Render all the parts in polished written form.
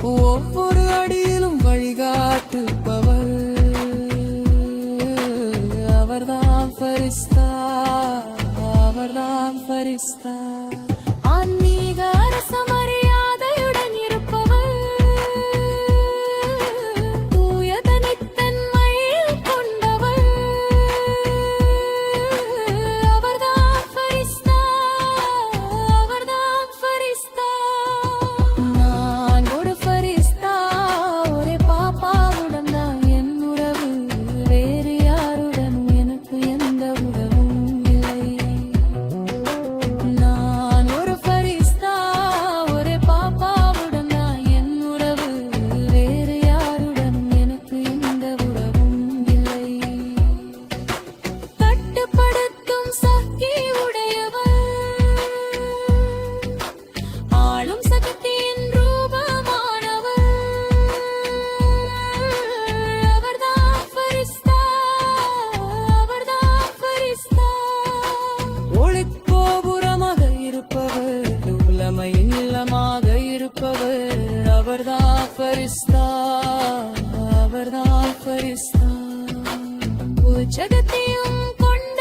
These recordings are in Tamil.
ஒவ்வொரு அடியிலும் வழிகாட்டுபவர் அவர்தான் ஃபரிஸ்தா, அவர்தான் ஃபரிஸ்தா. ஆன்மீக அரசமரியாதையுடன் இருப்பவர், தூய தனித்தன்மையில் கொண்டவர் அவர்தான் ஃபரிஸ்தா, அவர்தான் ஃபரிஸ்தா. நான் ஒரு ஃபரிஸ்தா, ஒரே பாப்பாவுடன் தான் என் உறவு, வேறு யாருடனும் எனக்கு எந்த உறவும் இல்லை. நான் ஒரு ஃபரிஸ்தா, ஒரே பாப்பாவுடன் தான் என் உறவு, வேறு யாருடனும் எனக்கு எந்த உறவும் இல்லை. கட்டுப்படுத்தும் சக்தி உடையவர், ஆளும் சக்தியின் ரூபமானவர் அவர்தான் ஃபரிஸ்தா, அவர்தான் ஃபரிஸ்தா. ஒளிக்கோபுரமாக இருப்பவர், உலமையின் இல்லமாக இருப்பவர் அவர்தான் ஃபரிஸ்தா, அவர்தான் ஃபரிஸ்தா. உச்சகத்தையும் கொண்ட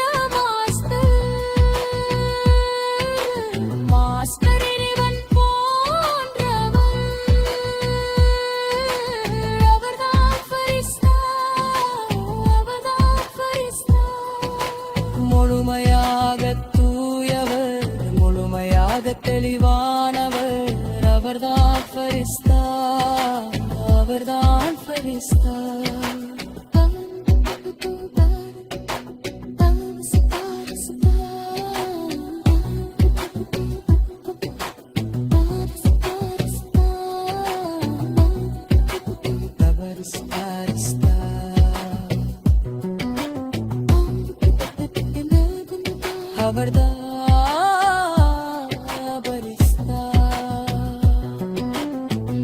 மாஸ்டர் இறைவன் போன்றவர் அவர்தான் ஃபரிஸ்தா, அவர்தான் ஃபரிஸ்தா. முழுமையாக தூயவர், முழுமையாக தெளிவானவர் அவர்தான் ஃபரிஸ்தா, அவர்தான் ஃபரிஸ்தா. அவர்தான் ஃபரிஸ்தா.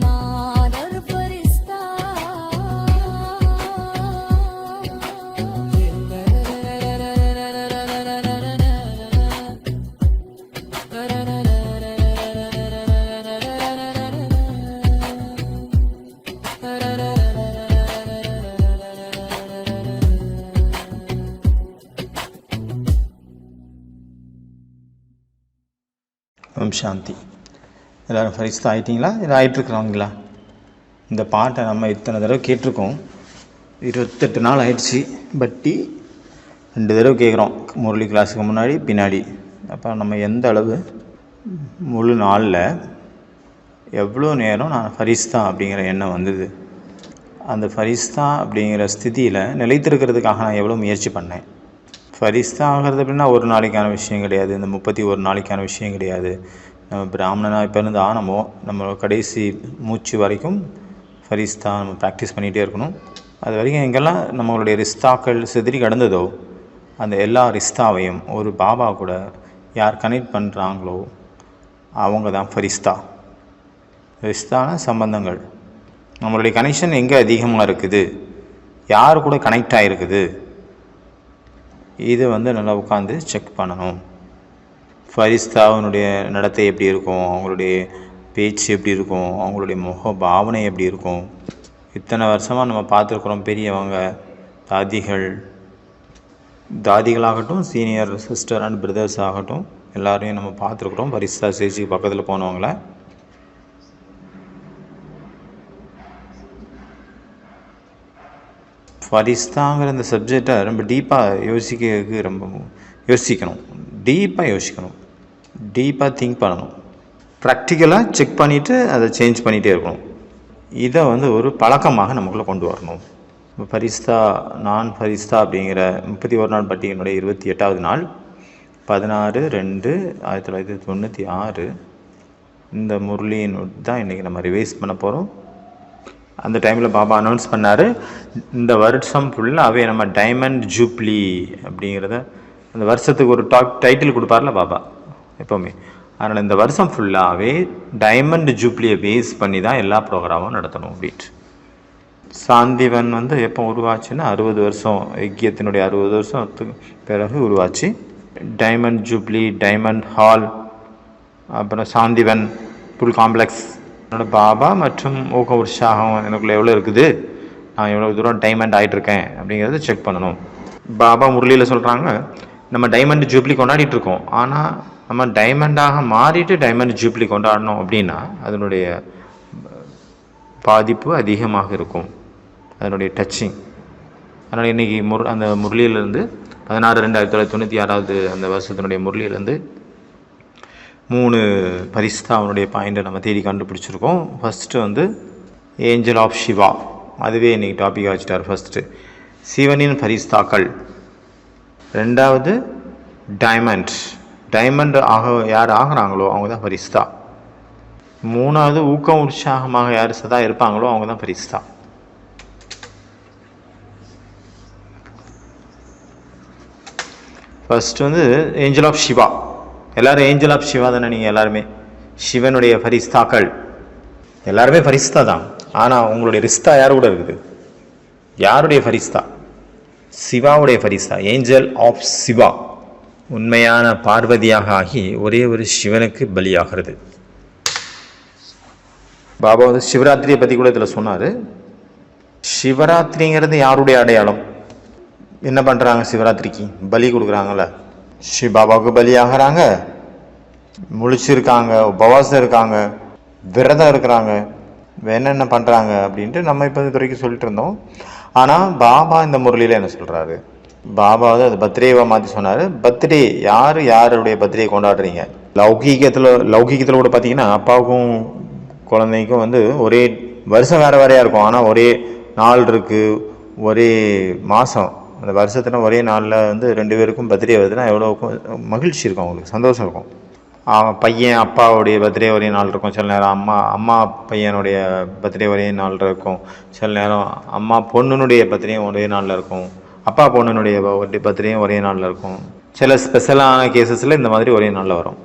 நான் ஒரு ஃபரிஸ்தா. ஓம் சாந்தி. எல்லோரும் ஃபரிஸ்தா ஆகிட்டிங்களா? இது ஆகிட்டுருக்குறாங்களா? இந்த பாட்டை நம்ம இத்தனை தடவை கேட்டிருக்கோம், 28 நாள் ஆயிடுச்சு. பட்டி 2 தடவை கேட்குறோம், முரளி கிளாஸுக்கு முன்னாடி பின்னாடி. அப்போ நம்ம எந்த அளவு முழு நாளில் எவ்வளோ நேரம் நான் ஃபரிஸ்தா அப்படிங்கிற எண்ணம் வந்தது, அந்த ஃபரிஸ்தா அப்படிங்கிற ஸ்திதியில் நிலைத்திருக்கிறதுக்காக நான் எவ்வளோ முயற்சி பண்ணேன். ஃபரிஸ்தா ஆகிறது அப்படின்னா ஒரு நாளைக்கான விஷயம் கிடையாது, இந்த 31 நாளைக்கான விஷயம் கிடையாது. நம்ம பிராமணனாக இப்போ இருந்து ஆனமோ நம்ம கடைசி மூச்சு வரைக்கும் ஃபரிஸ்தா நம்ம ப்ராக்டிஸ் பண்ணிகிட்டே இருக்கணும். அது வரைக்கும் எங்கெல்லாம் நம்மளுடைய ரிஸ்தாக்கள் சிதறி கடந்ததோ அந்த எல்லா ரிஸ்தாவையும் ஒரு பாபா கூட யார் கனெக்ட் பண்ணுறாங்களோ அவங்க தான் ஃபரிஸ்தா. ரிஸ்தான சம்பந்தங்கள், நம்மளுடைய கனெக்ஷன் எங்கே அதிகமாக இருக்குது, யார் கூட கனெக்ட் ஆகிருக்குது, இது நல்லா உட்காந்து செக் பண்ணணும். ஃபரிஸ்தாவினுடைய நடத்தை எப்படி இருக்கும், அவங்களுடைய பேச்சு எப்படி இருக்கும், அவங்களுடைய முக பாவனை எப்படி இருக்கும். இத்தனை வருஷமாக நம்ம பார்த்துருக்குறோம், பெரியவங்க தாதிகளாகட்டும், சீனியர் சிஸ்டர் அண்ட் பிரதர்ஸ் ஆகட்டும், எல்லாரையும் நம்ம பார்த்துருக்குறோம். ஃபரிஸ்தா ஸ்டேஜுக்கு பக்கத்தில் போனவங்கள ஃபரிஸ்தாங்கிற இந்த சப்ஜெக்டை ரொம்ப டீப்பாக யோசிக்கணும், டீப்பாக திங்க் பண்ணணும், ப்ராக்டிக்கலாக செக் பண்ணிவிட்டு அதை சேஞ்ச் பண்ணிகிட்டே இருக்கணும். இதை ஒரு பழக்கமாக நமக்குள்ளே கொண்டு வரணும். இப்போ ஃபரிஸ்தா நான் ஃபரிஸ்தா அப்படிங்கிற 31 நாள் பட்டியலினுடைய 28வது நாள் 16/2/1996 இந்த முரளியின் தான் இன்றைக்கி நம்ம ரிவைஸ் பண்ண போகிறோம். அந்த டைமில் பாபா அனௌன்ஸ் பண்ணார், இந்த வருஷம் ஃபுல்லாகவே நம்ம டைமண்ட் ஜூப்ளி அப்படிங்கிறத, அந்த வருஷத்துக்கு ஒரு டைட்டில் கொடுப்பார்ல பாபா எப்போவுமே. அதனால் இந்த வருஷம் ஃபுல்லாகவே டைமண்ட் ஜூப்ளியை பேஸ் பண்ணி தான் எல்லா ப்ரோக்ராமும் நடத்தணும் அப்படின்ட்டு. சாந்திவன் எப்போ உருவாச்சுன்னா 60 வருஷம், ஐக்கியத்தினுடைய 60 வருஷத்துக்கு பிறகு உருவாச்சு. டைமண்ட் ஜூப்ளி, டைமண்ட் ஹால், அப்புறம் சாந்திவன் ஃபுல் காம்ப்ளெக்ஸ், என்னோடய பாபா மற்றும் ஊக்க உற்சாகம் எனக்குள்ளே எவ்வளோ இருக்குது, நான் எவ்வளோ தூரம் டைமண்ட் ஆகிட்டுருக்கேன் அப்படிங்கிறத செக் பண்ணணும். பாபா முரளியில் சொல்கிறாங்க, நம்ம டைமண்ட் ஜூப்ளி கொண்டாடிட்டு இருக்கோம், ஆனால் நம்ம டைமண்டாக மாறிட்டு டைமண்ட் ஜூப்ளி கொண்டாடணும் அப்படின்னா அதனுடைய பாதிப்பு அதிகமாக இருக்கும், அதனுடைய டச்சிங். அதனால் இன்றைக்கி அந்த முரளியிலேருந்து 16/2/1996 அந்த வருஷத்தினுடைய முரளியிலேருந்து 3 பரிஸ்தா அவனுடைய பாயிண்ட்டை நம்ம தேடி கண்டுபிடிச்சிருக்கோம். ஃபஸ்ட்டு வந்து ஏஞ்சல் ஆஃப் சிவா, அதுவே இன்றைக்கி டாப்பிக்காக வச்சுட்டார். ஃபஸ்ட்டு சிவனின் பரிஸ்தாக்கள். ரெண்டாவது டைமண்ட் யார் ஆகிறாங்களோ அவங்க தான் பரிஸ்தா. மூணாவது ஊக்கம் உற்சாகமாக யார் சதா இருப்பாங்களோ அவங்க தான் பரிஸ்தா. ஃபர்ஸ்ட் வந்து ஏஞ்சல் ஆஃப் சிவா. எல்லாரும் ஏஞ்சல் ஆஃப் சிவா தானே? நீங்கள் எல்லாருமே சிவனுடைய பரிஸ்தாக்கள், எல்லாருமே பரிஸ்தா தான். ஆனால் உங்களுடைய ரிஸ்தா யார் கூட இருக்குது? யாருடைய பரிஸ்தா? சிவாவுடைய பரிஸ்தா, ஏஞ்சல் ஆஃப் சிவா. உண்மையான பார்வதியாக ஆகி ஒரே ஒரு சிவனுக்கு பலியாகிறது. பாபா வந்து சிவராத்திரியை பற்றி கூட இதில் சொன்னார். சிவராத்திரிங்கிறது யாருடைய அடையாளம்? என்ன பண்ணுறாங்க சிவராத்திரிக்கு? பலி கொடுக்குறாங்கல்ல. பாபாவுக்கு பலியாகிறாங்க, முழிச்சிருக்காங்க, உபவாசம் இருக்காங்க, விரதம் இருக்கிறாங்க, என்னென்ன பண்ணுறாங்க அப்படின்ட்டு நம்ம இப்போ இது வரைக்கும் சொல்லிட்டு இருந்தோம். ஆனால் பாபா இந்த முரளியில் என்ன சொல்கிறாரு? பாபா வந்து அது பர்த்டேவாக மாற்றி சொன்னார். பர்த்டே யாருடைய பர்த்டே கொண்டாடுறீங்க? லௌகீகத்தில் கூட பார்த்தீங்கன்னா அப்பாவுக்கும் குழந்தைக்கும் வந்து ஒரே வருஷம் வேறு வேறையாக இருக்கும், ஆனால் ஒரே நாள் இருக்குது, ஒரே மாதம். அந்த வருஷத்தில் ஒரே நாளில் வந்து 2 பேருக்கும் பர்த்டே வருதுன்னா எவ்வளோ மகிழ்ச்சி இருக்கும், அவங்களுக்கு சந்தோஷம் இருக்கும். பையன் அப்பாவுடைய பர்த்டே ஒரே நாள் இருக்கும், சில நேரம் அம்மா பையனுடைய பர்த்டே ஒரே நாள் இருக்கும், சில நேரம் அம்மா பொண்ணுனுடைய பர்த்டேயும் ஒரே நாளில் இருக்கும், அப்பா பொண்ணுனுடைய பர்த்டேயும் ஒரே நாளில் இருக்கும். சில ஸ்பெஷலான கேசஸில் இந்த மாதிரி ஒரே நாளில் வரும்.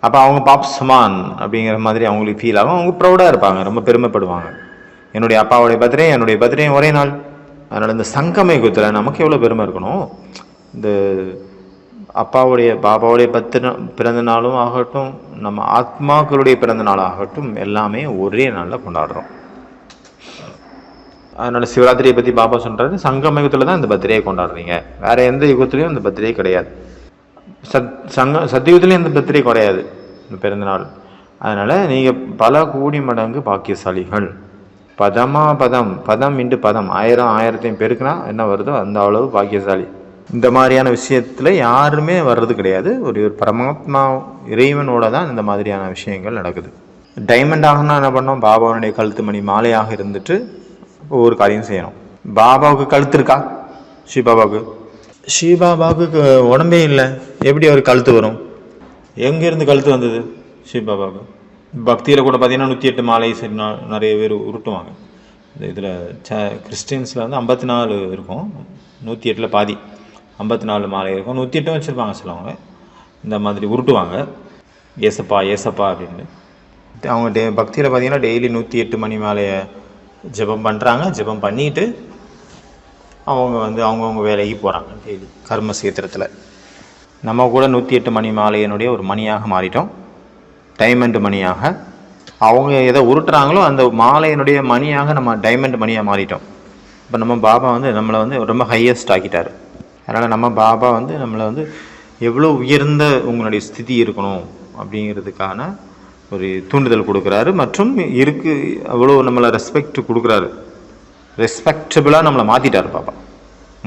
அப்போ அவங்க பாப்ஸ்மான் அப்படிங்கிற மாதிரி அவங்களுக்கு ஃபீல் ஆகும், அவங்க ப்ரௌடாக இருப்பாங்க, ரொம்ப பெருமைப்படுவாங்க. என்னுடைய அப்பாவுடைய பர்த்டே என்னுடைய பர்த்டேயும் ஒரே நாள். அதனால் இந்த சங்கம யுகத்தில் நமக்கு எவ்வளோ பெருமை இருக்கணும். இந்த பாபாவுடைய பிறந்த நாளும் ஆகட்டும், நம்ம ஆத்மாக்களுடைய பிறந்த நாள் ஆகட்டும், எல்லாமே ஒரே நாளில் கொண்டாடுறோம். அதனால் சிவராத்திரியை பற்றி பாபா சொல்கிறாரு, சங்கம யுகத்தில் தான் இந்த பர்த்டே கொண்டாடுறீங்க, வேறு எந்த யுகத்துலேயும் இந்த பர்த்டே கிடையாது. சத்தியுகத்துலேயும் இந்த பர்த்டே கிடையாது, இந்த பிறந்தநாள். அதனால் நீங்கள் பல கோடி மடங்கு பாக்கியசாலிகள். பதம் இண்டு பதம் 1000 பெருக்குனா என்ன வருதோ அந்த அளவு பாக்கியசாலி. இந்த மாதிரியான விஷயத்தில் யாருமே வர்றது கிடையாது. ஒரு பரமாத்மா இறைவனோட தான் இந்த மாதிரியான விஷயங்கள் நடக்குது. டைமண்ட் ஆகணும்னா என்ன பண்ணோம்? பாபாவுடைய கழுத்து மணி மாலையாக இருந்துட்டு ஒவ்வொரு காரியம் செய்யணும். பாபாவுக்கு கழுத்து இருக்கா? ஸ்ரீபாபாவுக்கு உடம்பே இல்லை, எப்படி அவர் கழுத்து வரும்? எங்கேருந்து கழுத்து வந்தது ஸ்ரீபாபாவுக்கு? பக்தியில் கூட பார்த்தீங்கன்னா 108 மாலை சரி நிறைய பேர் உருட்டுவாங்க. இதில் கிறிஸ்டின்ஸில் வந்து 54 இருக்கும், 108 பாதி 54 மாலை இருக்கும், 108 வச்சுருப்பாங்க சிலவங்க. இந்த மாதிரி உருட்டுவாங்க, ஏசப்பா ஏசப்பா அப்படின்னு. அவங்க பக்தியில் பார்த்தீங்கன்னா டெய்லி 108 மணி மாலையை ஜெபம் பண்ணுறாங்க. ஜெபம் பண்ணிட்டு அவங்க வந்து அவங்கவுங்க வேலைக்கு போகிறாங்க டெய்லி கர்ம சேத்திரத்தில். நம்ம கூட 108 மணி மாலையினுடைய ஒரு மணியாக மாறிட்டோம், டைமண்ட் மணியாக. அவங்க எதை உருட்டுறாங்களோ அந்த மாலையினுடைய மணியாக நம்ம டைமண்ட் மணியாக மாறிட்டோம். இப்போ நம்ம பாபா வந்து நம்மளை வந்து ரொம்ப ஹையஸ்ட் ஆக்கிட்டார். அதனால் நம்ம பாபா வந்து நம்மளை வந்து எவ்வளோ உயர்ந்த உங்களுடைய ஸ்திதி இருக்கணும் அப்படிங்கிறதுக்கான ஒரு தூண்டுதல் கொடுக்குறாரு. மற்றும் அவ்வளோ நம்மளை ரெஸ்பெக்ட் கொடுக்குறாரு. ரெஸ்பெக்டபுளாக நம்மளை மாற்றிட்டார் பாபா.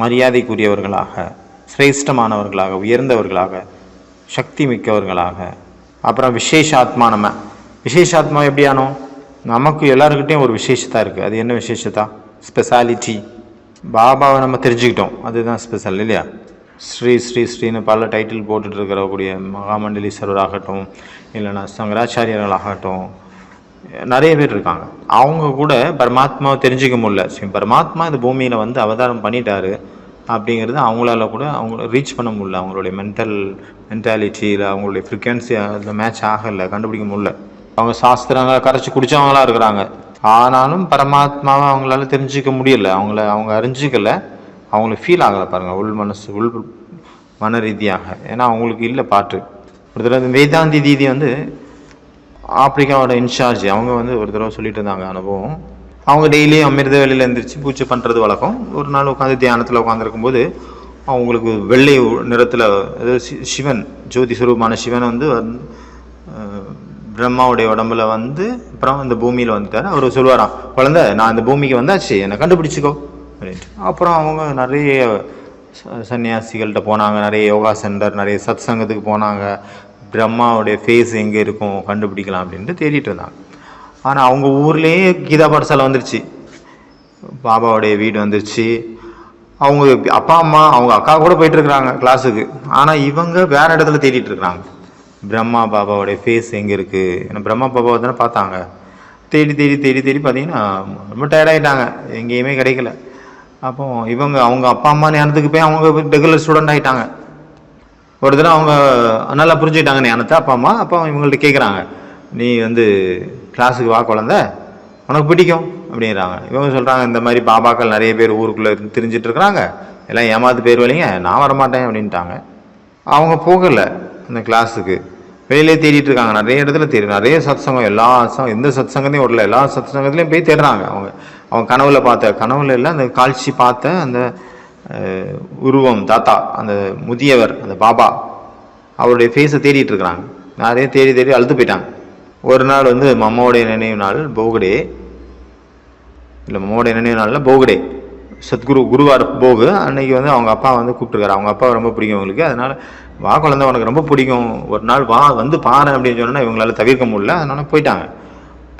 மரியாதைக்குரியவர்களாக, சிரேஷ்டமானவர்களாக, உயர்ந்தவர்களாக, சக்தி மிக்கவர்களாக. அப்புறம் விசேஷாத்மா. நம்ம விசேஷாத்மா எப்படி ஆனோம்? நமக்கு எல்லாருக்கிட்டையும் ஒரு விசேஷத்தா இருக்குது. அது என்ன விசேஷத்தா? ஸ்பெஷாலிட்டி. பாபாவை நம்ம தெரிஞ்சுக்கிட்டோம், அதுதான் ஸ்பெஷல் இல்லையா? ஸ்ரீன்னு பல டைட்டில் போட்டுட்டு இருக்கிறக்கூடிய மகாமண்டலீஸ்வரர் ஆகட்டும், இல்லைன்னா சங்கராச்சாரியர்களாகட்டும், நிறைய பேர் இருக்காங்க. அவங்க கூட பரமாத்மாவை தெரிஞ்சிக்க முடியல. பரமாத்மா இந்த பூமியில் வந்து அவதாரம் பண்ணிட்டாரு அப்படிங்கிறது அவங்களால கூட ரீச் பண்ண முடியல. அவங்களுடைய மென்டாலிட்டியில் அவங்களுடைய ஃப்ரீக்வன்சி அதில் மேட்ச் ஆகலை, கண்டுபிடிக்க முடியல. அவங்க சாஸ்திரங்களை கரைச்சி குடித்தவங்களாம் இருக்கிறாங்க. ஆனாலும் பரமாத்மாவை அவங்களால தெரிஞ்சிக்க முடியல, அவங்க அறிஞ்சிக்கலை, அவங்களுக்கு ஃபீல் ஆகலை. பாருங்கள், உள் மன ரீதியாக. ஏன்னா அவங்களுக்கு இல்லை பாட்டு. ஒரு தடவை வேதாந்தி தீதி வந்து ஆப்பிரிக்காவோட இன்சார்ஜ் அவங்க வந்து ஒரு தடவை சொல்லிட்டு இருந்தாங்க அனுபவம். அவங்க டெய்லியும் அமிர்த வேலையில் எழுந்திரிச்சு பூஜை பண்ணுறது வழக்கம். ஒரு நாள் உட்காந்து தியானத்தில் உட்காந்துருக்கும்போது அவங்களுக்கு வெள்ளை நிறத்தில் சிவன், ஜோதி சுரூபமான சிவன் வந்து பிரம்மாவுடைய உடம்புல வந்து அப்புறம் இந்த பூமியில் வந்துட்டார். அவர் சொல்லுவாராம், குழந்தை நான் இந்த பூமிக்கு வந்தாச்சு, என்னை கண்டுபிடிச்சிக்கோ அப்படின்ட்டு. அப்புறம் அவங்க நிறைய சன்னியாசிகள்கிட்ட போனாங்க, நிறைய யோகா சென்டர், நிறைய சத் சங்கத்துக்கு போனாங்க. பிரம்மாவுடைய ஃபேஸ் எங்கே இருக்கும் கண்டுபிடிக்கலாம் அப்படின்ட்டு தேடிட்டு இருந்தாங்க. ஆனால் அவங்க ஊர்லேயே கீதா பாடசாலை வந்துருச்சு, பாபாவுடைய வீடு வந்துருச்சு. அவங்க அப்பா அம்மா அவங்க அக்கா கூட போயிட்டுருக்குறாங்க கிளாஸுக்கு. ஆனால் இவங்க வேறு இடத்துல தேடிட்டு இருக்கிறாங்க, பிரம்மா பாபாவுடைய ஃபேஸ் எங்கே இருக்குது. ஏன்னா பிரம்மா பாபாவை தானே பார்த்தாங்க. தேடி தேடி தேடி தேடி பார்த்தீங்கன்னா ரொம்ப டயர்டாகிட்டாங்க, எங்கேயுமே கிடைக்கல. அப்போ இவங்க அவங்க அப்பா அம்மா ஞானத்துக்கு போய் அவங்க ரெகுலர் ஸ்டூடெண்ட் ஆகிட்டாங்க. ஒரு தடவை அவங்க நல்லா புரிஞ்சுக்கிட்டாங்க ஞானத்தை அப்பா அம்மா. அப்போ இவங்கள்ட்ட கேட்குறாங்க, நீ வந்து கிளாஸுக்கு வா குழந்தை, உனக்கு பிடிக்கும் அப்படிங்கிறாங்க. இவங்க சொல்கிறாங்க, இந்த மாதிரி பாபாக்கள் நிறைய பேர் ஊருக்குள்ளே திரிஞ்சிட்டு இருக்கிறாங்க, எல்லாம் ஏமாத்து பேர் வழிங்க, நான் வரமாட்டேன் அப்படின்ட்டாங்க. அவங்க போகலை அந்த கிளாஸுக்கு, வெளியிலே தேடிட்டு இருக்காங்க. நிறைய இடத்துல நிறைய சத் சங்கம், எந்த சத் சங்கத்தையும் ஓடல, எல்லா சத் சங்கத்துலேயும் போய் தேடுறாங்க. அவங்க கனவுல பார்த்த, கனவுல இல்லை அந்த காட்சி பார்த்த அந்த உருவம், தாத்தா, அந்த முதியவர், அந்த பாபா, அவருடைய ஃபேஸை தேடிட்டு இருக்கிறாங்க. நிறைய தேடி தேடி அழுத்து போயிட்டாங்க. ஒரு நாள் வந்து மம்மாவுடைய நினைவு நாள் போகடே, இல்லை மம்மாவுடைய நினைவு நாளில் போகடே, சத்குரு குருவார் போகு அன்னைக்கு வந்து அவங்க அப்பா வந்து கூப்பிட்டுருக்காரு. அவங்க அப்பா ரொம்ப பிடிக்கும் அவங்களுக்கு, அதனால வா குழந்தை உனக்கு ரொம்ப பிடிக்கும், ஒரு நாள் வா வந்து பாரு அப்படின்னு சொன்னா இவங்களால தவிர்க்க முடியல. அதனால போயிட்டாங்க.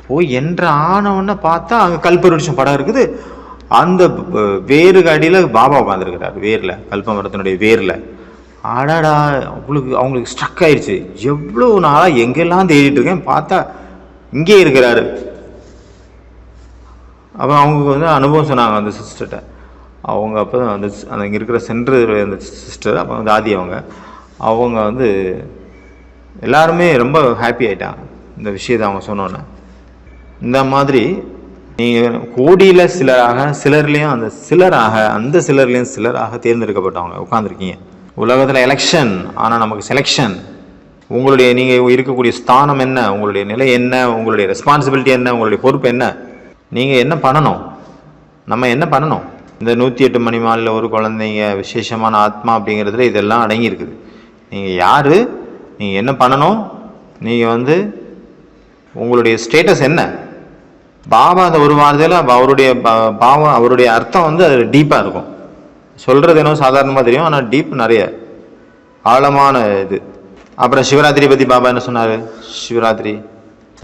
போய் என்ற ஆனவொன்னே பார்த்தா அங்கே கல்பவருஷம் படம் இருக்குது. அந்த வேருக்கு அடியில் பாபா உட்காந்துருக்கிறார், வேரில், கல்ப மரத்தினுடைய வேரில். அடடா, அவங்களுக்கு ஸ்ட்ரக் ஆயிடுச்சு. எவ்வளோ நாளாக எங்கெல்லாம் தேடிட்டு இருக்கேன், பார்த்தா இங்கே இருக்கிறாரு. அப்போ அவங்க வந்து அனுபவம் சொன்னாங்க அந்த சிஸ்டர்கிட்ட. அவங்க அப்போ தான் அந்த இங்கே இருக்கிற சென்ட்ரு அந்த சிஸ்டர், அப்போ வந்து ஆதி அவங்க வந்து எல்லாருமே ரொம்ப ஹாப்பி ஆகிட்டாங்க இந்த விஷயத்தை அவங்க சொன்னோன்னே. இந்த மாதிரி நீங்கள் கோடியில் சிலராக, சிலர்லேயும் அந்த சிலராக, அந்த சிலர்லேயும் சிலராக தேர்ந்தெடுக்கப்பட்டவங்க உட்காந்துருக்கீங்க. உலகத்தில் எலெக்ஷன், ஆனால் நமக்கு செலெக்ஷன். உங்களுடைய நீங்கள் இருக்கக்கூடிய ஸ்தானம் என்ன, உங்களுடைய நிலை என்ன, உங்களுடைய ரெஸ்பான்சிபிலிட்டி என்ன, உங்களுடைய பொறுப்பு என்ன, நீங்கள் என்ன பண்ணணும், நம்ம என்ன பண்ணணும். இந்த 108 மணி மாலையில் ஒரு குழந்தைங்க, விசேஷமான ஆத்மா அப்படிங்கிறதுல இதெல்லாம் அடங்கியிருக்குது. நீங்கள் யார், நீங்கள் என்ன பண்ணணும், நீங்கள் வந்து உங்களுடைய ஸ்டேட்டஸ் என்ன. பாபா அந்த ஒரு வார்த்தையில் அவருடைய பாவம், அவருடைய அர்த்தம் வந்து அது டீப்பாக இருக்கும். சொல்கிறது என்னவோ சாதாரணமாக தெரியும், ஆனால் டீப் நிறைய ஆழமான இது. அப்புறம் சிவராத்திரி பற்றி பாபா என்ன சொன்னார். சிவராத்திரி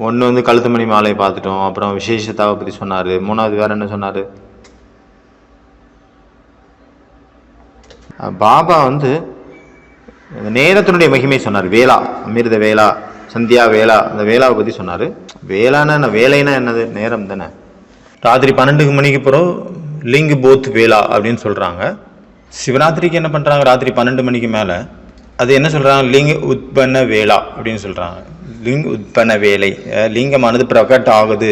ஒன்று வந்து கழுத்து மணி மாலையை பார்த்துட்டோம். அப்புறம் விசேஷத்தாவை பற்றி சொன்னார். மூணாவது வேறு என்ன சொன்னார். பாபா வந்து நேரத்தினுடைய மகிமை சொன்னார். வேளா, அமிர்த வேளா, சந்தியா வேளா, அந்த வேளாவை பற்றி சொன்னார். வேளான்னா வேலைன்னா என்னது, நேரம் தானே. ராத்திரி 12 மணிக்கு பிறகு லிங்க் போத் வேளா அப்படின்னு சொல்கிறாங்க. சிவராத்திரிக்கு என்ன பண்ணுறாங்க, ராத்திரி 12 மணிக்கு மேலே அது என்ன சொல்கிறாங்க, லிங்க உத்பன்ன வேளா அப்படின்னு சொல்கிறாங்க. லிங்க உத்பன்ன வேலை, லிங்கமானது பிரகட் ஆகுது,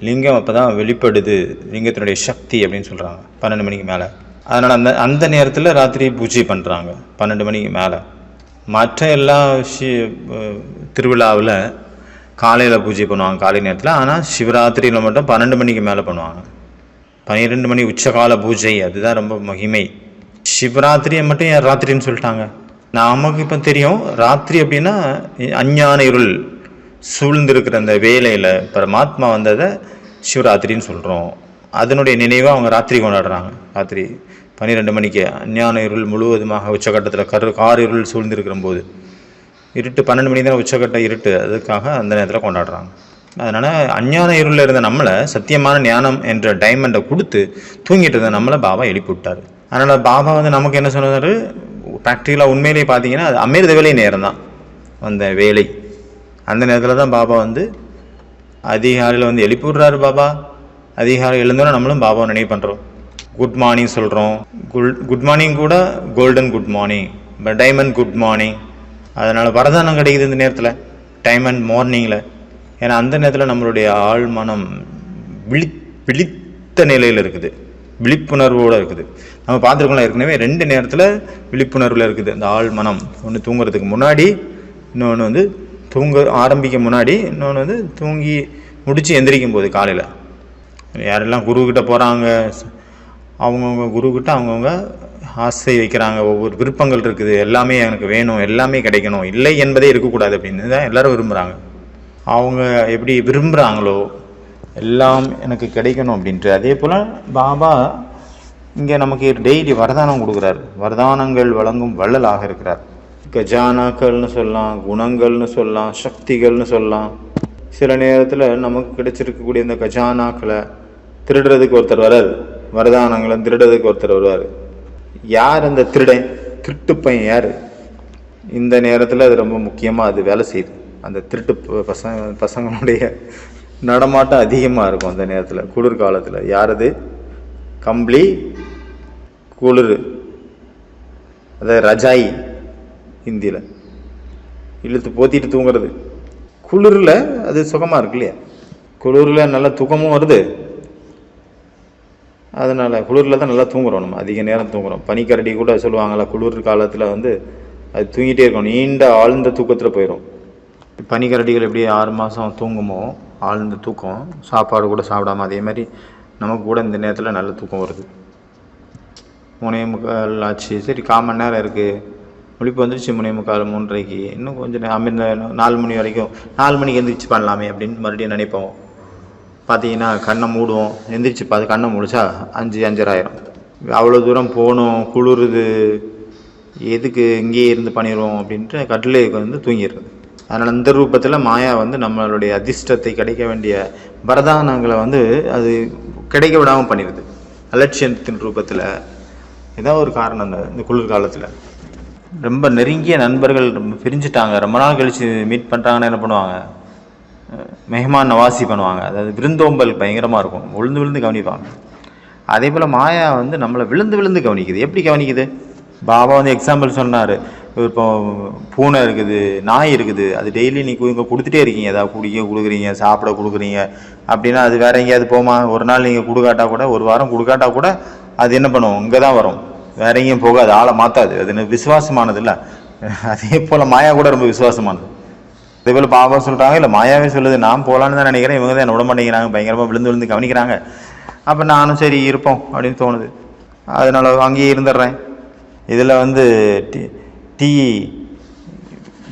லிங்கம் அப்போ தான் வெளிப்படுது, லிங்கத்தினுடைய சக்தி அப்படின்னு சொல்கிறாங்க 12 மணிக்கு மேலே. அதனால் அந்த நேரத்தில் ராத்திரி பூஜை பண்ணுறாங்க 12 மணிக்கு மேலே. மற்ற எல்லா திருவிழாவில் காலையில் பூஜை பண்ணுவாங்க காலை நேரத்தில். ஆனால் சிவராத்திரியில் மட்டும் 12 மணிக்கு மேலே பண்ணுவாங்க. 12 மணி உச்சகால பூஜை, அதுதான் ரொம்ப மகிமை. சிவராத்திரியை மட்டும் ஏன் ராத்திரின்னு சொல்லிட்டாங்க. நமக்கு இப்போ தெரியும் ராத்திரி அப்படின்னா அஞ்ஞான இருள் சூழ்ந்திருக்கிற அந்த வேலையில் பரமாத்மா வந்ததை சிவராத்திரின்னு சொல்கிறோம். அதனுடைய நினைவாக அவங்க ராத்திரி கொண்டாடுறாங்க. ராத்திரி 12 மணிக்கு அஞ்ஞான இருள் முழுவதுமாக உச்சகட்டத்தில் கார் இருள் சூழ்ந்திருக்கிற போது, இருட்டு 12 மணி தான் உச்சகட்ட இருட்டு, அதுக்காக அந்த நேரத்தில் கொண்டாடுறாங்க. அதனால் அஞ்ஞான இருளில் இருந்த நம்மளை சத்தியமான ஞானம் என்ற டைமண்டை கொடுத்து தூங்கிட்டு இருந்த நம்மளை பாபா எழுப்பி விட்டார். அதனால் பாபா வந்து நமக்கு என்ன சொன்னார், ப்ராக்டிக்கலாக உண்மையிலேயே பார்த்தீங்கன்னா அது அமிர்த வேலை நேரம் தான். அந்த வேலை அந்த நேரத்தில் தான் பாபா வந்து அதிகாலையில் வந்து எழுப்பி விட்றாரு. பாபா அதிகாலை எழுந்தோன்னா நம்மளும் பாபாவை நினைவு பண்ணுறோம், குட் மார்னிங் சொல்கிறோம். குட் மார்னிங் கூட golden good morning, diamond good morning. அதனால் வரதானம் கிடைக்குது இந்த நேரத்தில், டைமண்ட் மார்னிங்கில். ஏன்னா அந்த நேரத்தில் நம்மளுடைய ஆழ் மனம் விழித்த நிலையில் இருக்குது, விழிப்புணர்வோடு இருக்குது. நம்ம பார்த்துருக்கோம்ல ஏற்கனவே 2 நேரத்தில் விழிப்புணர்வில் இருக்குது அந்த ஆழ் மனம். ஒன்று தூங்குறதுக்கு முன்னாடி, இன்னொன்று வந்து தூங்க ஆரம்பிக்க முன்னாடி, இன்னொன்று வந்து தூங்கி முடித்து எந்திரிக்கும் போது காலையில் யாரெல்லாம் குருக்கிட்ட போகிறாங்க, அவங்கவுங்க குருக்கிட்ட அவங்கவுங்க ஆசை வைக்கிறாங்க, ஒவ்வொரு விருப்பங்கள் இருக்குது, எல்லாமே எனக்கு வேணும், எல்லாமே கிடைக்கணும், இல்லை என்பதே இருக்கக்கூடாது அப்படின்னு தான் எல்லோரும் விரும்புகிறாங்க. அவங்க எப்படி விரும்புகிறாங்களோ எல்லாம் எனக்கு கிடைக்கணும் அப்படின்ட்டு. அதே போல் பாபா இங்கே நமக்கு டெய்லி வரதானம் கொடுக்குறாரு. வரதானங்கள் வழங்கும் வள்ளலாக இருக்கிறார். கஜானாக்கள்னு சொல்லலாம், குணங்கள்னு சொல்லலாம், சக்திகள்னு சொல்லலாம். சில நேரத்தில் நமக்கு கிடைச்சிருக்கக்கூடிய இந்த கஜானாக்களை திருடுறதுக்கு ஒருத்தர் வராது, வரதானங்களை திருடுறதுக்கு ஒருத்தர் வருவார். யார் அந்த திருடன், திருட்டு பையன் யார்? இந்த நேரத்தில் அது ரொம்ப முக்கியமாக அது வேலை செய்யுது. அந்த திருட்டு பசங்களுடைய நடமாட்டம் அதிகமாக இருக்கும் அந்த நேரத்தில், குளிர்காலத்தில். யாரது? கம்பளி, குளிர், அதாவது ரஜாய் ஹிந்தியில், இழுத்து போத்திட்டு தூங்குறது. குளிரில் அது சுகமாக இருக்கு இல்லையா? குளிரில் நல்ல தூக்கமும் வருது. அதனால் குளிரில் தான் நல்லா தூங்குறோம், நம்ம அதிக நேரம் தூங்குறோம். பனிக்கரடி கூட சொல்லுவாங்கள்ல, குளிர் காலத்தில் வந்து அது தூங்கிட்டே இருக்கும், நீண்ட ஆழ்ந்த தூக்கத்தில் போயிடும். பனிக்கரடிகள் எப்படி 6 மாதம் தூங்குமோ ஆழ்ந்த தூக்கம், சாப்பாடு கூட சாப்பிடாம, அதே மாதிரி நமக்கு கூட இந்த நேரத்தில் நல்ல தூக்கம் வருது. 3:45 ஆச்சு, சரி 1/4 மணி நேரம் இருக்குது, முழிப்பு வந்துருச்சு 3:45 3:30க்கு, இன்னும் கொஞ்சம் இந்த 4 மணி வரைக்கும், 4 மணிக்கு எந்திரிச்சு பண்ணலாமே அப்படின்னு மறுபடியும் நினைப்போம். பார்த்தீங்கன்னா கண்ணை மூடுவோம், எந்திரிச்சு பார்த்து கண்ணை முடிச்சா 5 5:30 ஆயிரும். அவ்வளோ தூரம் போகணும், குளிருது, எதுக்கு இங்கேயே இருந்து பண்ணிடுவோம் அப்படின்ட்டு கட்டிலே வந்து தூங்கிடுறது. அதனால் இந்த ரூபத்தில் மாயா வந்து நம்மளுடைய அதிர்ஷ்டத்தை கிடைக்க வேண்டிய வரதானங்களை வந்து அது கிடைக்க விடாமல் பண்ணிடுது. அலட்சியத்தின் ரூபத்தில் ஏதாவது ஒரு காரணம். இந்த குளிர்காலத்தில் ரொம்ப நெருங்கிய நண்பர்கள் ரொம்ப பிரிஞ்சுட்டாங்க, ரொம்ப நாள் கழித்து மீட் பண்ணுறாங்கன்னா என்ன பண்ணுவாங்க? மெஹமான் நவாசி பண்ணுவாங்க. அதாவது விருந்தோம்பல் பயங்கரமாக இருக்கும், விழுந்து விழுந்து கவனிப்பாங்க. அதே போல் மாயா வந்து நம்மளை விழுந்து விழுந்து கவனிக்குது. எப்படி கவனிக்குது? பாபா வந்து எக்ஸாம்பிள் சொன்னார். இப்போ பூனை இருக்குது, நாய் இருக்குது, அது டெய்லி நீங்கள் கொடுத்துட்டே இருக்கீங்க, ஏதாவது கொடுக்குறீங்க, சாப்பிட கொடுக்குறீங்க அப்படின்னா அது வேறு எங்கேயாவது போமா? ஒரு நாள் நீங்கள் கொடுக்காட்டா கூட, ஒரு வாரம் கொடுக்காட்டா கூட அது என்ன பண்ணுவோம்? இங்கே தான் வரும், வேற எங்கேயும் போகாது, ஆளை மாற்றாது. அது விசுவாசமானது இல்லை. அதே போல் மாயா கூட ரொம்ப விசுவாசமானது. அதே போல் பாபா சொல்கிறாங்க, இல்லை மாயாவே சொல்லுது, நான் போகலான்னு தான் நினைக்கிறேன், இவங்க தான் என்ன விட மாட்டேங்கிறாங்க, பயங்கரமாக விழுந்து விழுந்து கவனிக்கிறாங்க. அப்போ நானும் சரி இருப்போம் அப்படின்னு தோணுது, அதனால் அங்கேயே இருந்துடுறேன். இதில் வந்து டீ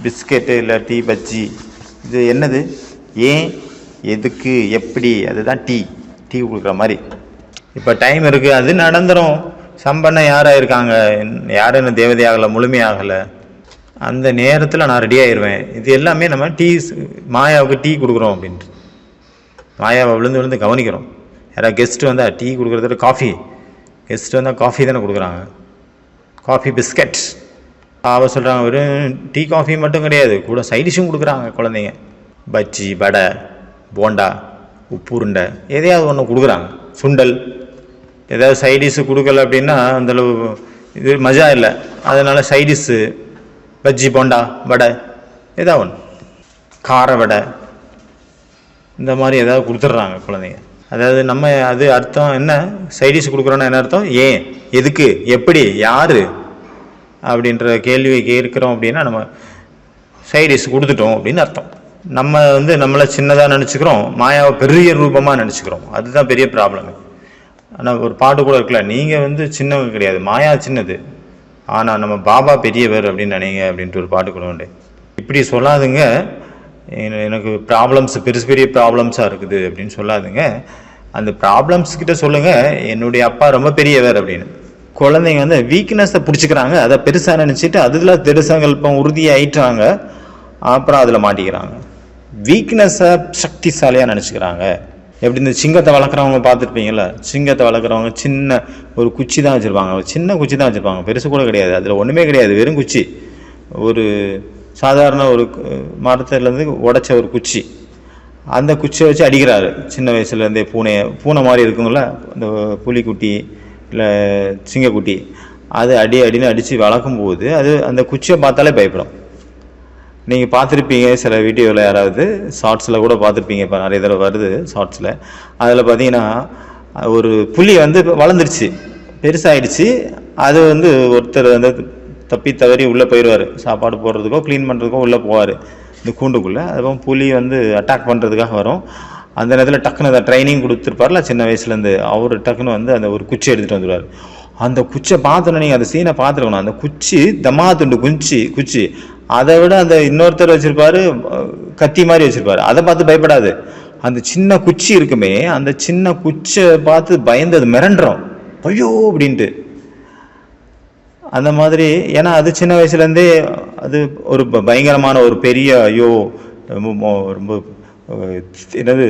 பிஸ்கெட்டு இல்லை டீ பஜ்ஜி, இது என்னது, ஏன், எதுக்கு, எப்படி, அதுதான் டீ கொடுக்குற மாதிரி. இப்போ டைம் இருக்குது, அது நடந்துடும். சம்பன்ன யாராக இருக்காங்க, யாரும் என்ன தேவதையாகலை, முழுமையாகலை, அந்த நேரத்தில் நான் ரெடி ஆயிடுவேன். இது எல்லாமே நம்ம மாயாவுக்கு டீ கொடுக்குறோம் அப்படின்ட்டு, மாயாவை விழுந்து விழுந்து கவனிக்கிறோம். யாராவது கெஸ்ட்டு வந்தால் டீ கொடுக்குறத, காஃபி, கெஸ்ட்டு வந்தால் காஃபி தானே கொடுக்குறாங்க, காஃபி பிஸ்கட். அவ சொல்கிறாங்க வெறும் டீ காஃபி மட்டும் கிடையாது, கூட சைடிஷும் கொடுக்குறாங்க குழந்தைங்க. பஜ்ஜி, வடை, போண்டா, உப்பு உருண்டை, எதையாவது ஒன்று கொடுக்குறாங்க, சுண்டல். ஏதாவது சைடிஷு கொடுக்கல அப்படின்னா அந்தளவு இது மஜா இல்லை. அதனால் சைடிஷு பஜ்ஜி, போண்டா, வடை, ஏதாவது ஒன்று, கார வடை, இந்த மாதிரி ஏதாவது கொடுத்துட்றாங்க குழந்தைங்க. அதாவது நம்ம அது அர்த்தம் என்ன, சைடிஷ் கொடுக்குறோன்னா என்ன அர்த்தம், ஏன், எதுக்கு, எப்படி, யார் அப்படின்ற கேள்வியை கேட்குறோம் அப்படின்னா நம்ம சைடிஷ் கொடுத்துட்டோம் அப்படின்னு அர்த்தம். நம்ம வந்து நம்மளை சின்னதாக நினச்சிக்கிறோம், மாயாவை பெரிய ரூபமாக நினச்சிக்கிறோம், அதுதான் பெரிய ப்ராப்ளம். ஆனால் ஒரு பாட்டு கூட இருக்குல்ல, நீங்கள் வந்து சின்னவங்க கிடையாது, மாயா சின்னது, ஆனால் நம்ம பாபா பெரியவர் அப்படின்னு நினைங்க அப்படின்ட்டு ஒரு பாட்டு கூட உண்டு. இப்படி சொல்லாதுங்க, எனக்கு ப்ராப்ளம்ஸ் பெரிய ப்ராப்ளம்ஸாக இருக்குது அப்படின்னு சொல்லாதுங்க. அந்த ப்ராப்ளம்ஸ்கிட்ட சொல்லுங்கள், என்னுடைய அப்பா ரொம்ப பெரியவர் அப்படின்னு. குழந்தைங்க வந்து வீக்னஸை பிடிச்சிக்கிறாங்க, அதை பெருசாக நினச்சிட்டு அதில் திருசங்கல்பம் உறுதியாயிட்டாங்க, அப்புறம் அதில் மாட்டிக்கிறாங்க. வீக்னஸை சக்திசாலியாக நினச்சிக்கிறாங்க. எப்படி இந்த சிங்கத்தை வளர்க்குறவங்க பார்த்துருப்பீங்களா? சிங்கத்தை வளர்க்குறவங்க சின்ன ஒரு குச்சி தான் வச்சுருப்பாங்க, சின்ன குச்சி தான் வச்சுருப்பாங்க, பெருசு கூட கிடையாது, அதில் ஒன்றுமே கிடையாது, வெறும் குச்சி, ஒரு சாதாரண ஒரு மரத்துலேருந்து உடைச்ச ஒரு குச்சி. அந்த குச்சியை வச்சு அடிக்கிறாரு சின்ன வயசுலேருந்தே. பூனை மாதிரி இருக்குங்கள, இந்த புலிக்குட்டி இல்லை சிங்கக்குட்டி, அது அடின்னு அடித்து வளர்க்கும்போது அது அந்த குச்சியை பார்த்தாலே பயப்படும். நீங்கள் பார்த்துருப்பீங்க சில வீடியோவில், யாராவது ஷார்ட்ஸில் கூட பார்த்துருப்பீங்க, இப்போ நிறைய தடவை வருது ஷார்ட்ஸில். அதில் பார்த்தீங்கன்னா ஒரு புலி வந்து வளர்ந்துருச்சு, பெருசாகிடுச்சு, அது வந்து ஒருத்தர் வந்து தப்பி தவறி உள்ளே போயிடுவார், சாப்பாடு போடுறதுக்கோ க்ளீன் பண்ணுறதுக்கோ உள்ளே போவார். இந்த கூண்டுக்குள்ளே. அதுவும் புலி வந்து அட்டாக் பண்ணுறதுக்காக வரும். அந்த நேரத்தில் டக்குன்னு அதை ட்ரைனிங் கொடுத்துருப்பார்ல சின்ன வயசுலேருந்து, அவர் டக்குன்னு வந்து அந்த ஒரு குச்சி எடுத்துகிட்டு வந்துடுவார். அந்த குச்சியை பார்த்தோன்னே நீங்கள் அந்த சீனை பார்த்துருக்கணும். அந்த குச்சி தமாத்துண்டு குச்சி அதை விட அந்த இன்னொருத்தர் வச்சுருப்பார் கத்தி மாதிரி வச்சுருப்பார். அதை பார்த்து பயப்படாது. அந்த சின்ன குச்சி இருக்குமே, அந்த சின்ன குச்சியை பார்த்து பயந்து அது மிரண்டுறோம், ஐயோ அப்படின்ட்டு. அந்த மாதிரி ஏன்னா அது சின்ன வயசுலேருந்தே அது ஒரு பயங்கரமான ஒரு பெரிய ஐயோ ரொம்ப என்னது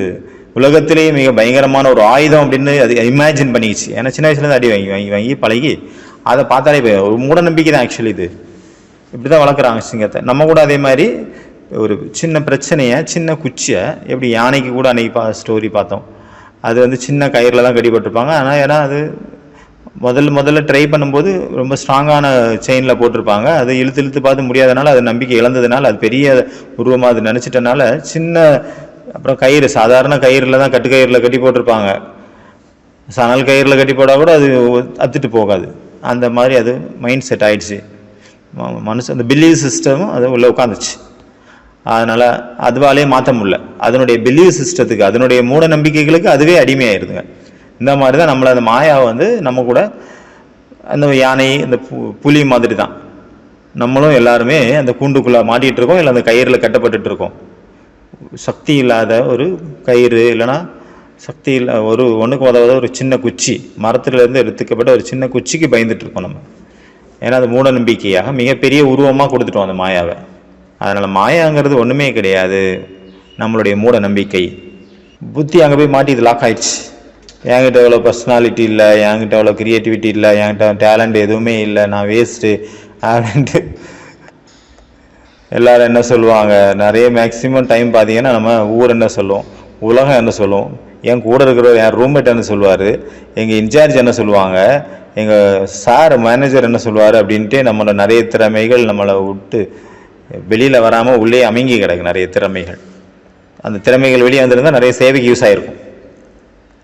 உலகத்திலேயே மிக பயங்கரமான ஒரு ஆயுதம் அப்படின்னு அது இமேஜின் பண்ணிக்கிச்சு. ஏன்னா சின்ன வயசுலேருந்து அடி வாங்கி பழகி அதை பார்த்தாலே ஒரு மூட நம்பிக்கை தான் ஆக்சுவலி. இது இப்படி தான் வளர்க்குறாங்க சிங்கத்தை. நம்ம கூட அதே மாதிரி ஒரு சின்ன பிரச்சனையை, சின்ன குச்சியை, எப்படி யானைக்கு கூட அன்றைக்கி ஸ்டோரி பார்த்தோம், அது வந்து சின்ன கயிறில் தான் கட்டிப்பட்டிருப்பாங்க. ஆனால் ஏன்னா அது முதல்ல ட்ரை பண்ணும்போது ரொம்ப ஸ்ட்ராங்கான செயினில் போட்டிருப்பாங்க. அது இழுத்து பார்த்து முடியாதனால அது நம்பிக்கை இழந்ததுனால அது பெரிய உருவமாக அது நினச்சிட்டனால சின்ன அப்புறம் கயிறு சாதாரண கயிறில் தான் கயிறில் கட்டி போட்டிருப்பாங்க. சணல் கயிறில் கட்டி போட்டால் கூட அது அத்துட்டு போகாது. அந்த மாதிரி அது மைண்ட் செட் ஆகிடுச்சு. மனுஷன் அந்த பிலீவ் சிஸ்டமும் அது உள்ளே உட்காந்துச்சு. அதனால் அதுவாலே மாற்ற முடியல. அதனுடைய பிலீவ் சிஸ்டத்துக்கு, அதனுடைய மூட நம்பிக்கைகளுக்கு அதுவே அடிமையாயிருதுங்க. இந்த மாதிரி தான் நம்மளை அந்த மாயாவை வந்து நம்ம கூட அந்த யானை, இந்த புலி மாதிரி தான் நம்மளும் எல்லாருமே அந்த கூண்டுக்குள்ளே மாட்டிகிட்டு இருக்கோம், இல்லை அந்த கயிறில் கட்டப்பட்டுட்டு இருக்கோம். சக்தி இல்லாத ஒரு கயிறு, இல்லைன்னா சக்தி இல்லை ஒரு ஒன்றுக்கு உதவாத ஒரு சின்ன குச்சி, மரத்துலேருந்து எடுத்துக்கப்பட்ட ஒரு சின்ன குச்சிக்கு பயந்துட்டு இருக்கோம் நம்ம. ஏன்னா அது மூட நம்பிக்கையாக மிகப்பெரிய உருவமாக கொடுத்துட்டோம் அந்த மாயாவை. அதனால் மாயாங்கிறது ஒன்றுமே கிடையாது, நம்மளுடைய மூட நம்பிக்கை. புத்தி அங்கே போய் மாட்டி இது லாக் ஆயிடுச்சு. என்கிட்ட எவ்வளோ பர்சனாலிட்டி இல்லை, என்கிட்ட எவ்வளோ க்ரியேட்டிவிட்டி இல்லை, என்கிட்ட டேலண்ட் எதுவுமே இல்லை, நான் வேஸ்ட்டு அப்படின்ட்டு எல்லோரும் என்ன சொல்லுவாங்க. நிறைய மேக்ஸிமம் டைம் பார்த்தீங்கன்னா நம்ம ஊர் என்ன சொல்லுவோம், உலகம் என்ன சொல்லுவோம், என் கூட இருக்கிற என் ரூம்மேட் என்ன சொல்லுவார், எங்கள் இன்சார்ஜ் என்ன சொல்லுவாங்க, எங்கள் சார் மேனேஜர் என்ன சொல்லுவார் அப்படின்ட்டு நம்மளை நிறைய திறமைகள் நம்மளை விட்டு வெளியில் வராமல் உள்ளே அமுங்கி கிடக்கு நிறைய திறமைகள். அந்த திறமைகள் வெளியே வந்திருந்தால் நிறைய சேவைக்கு யூஸ் ஆகிருக்கும்.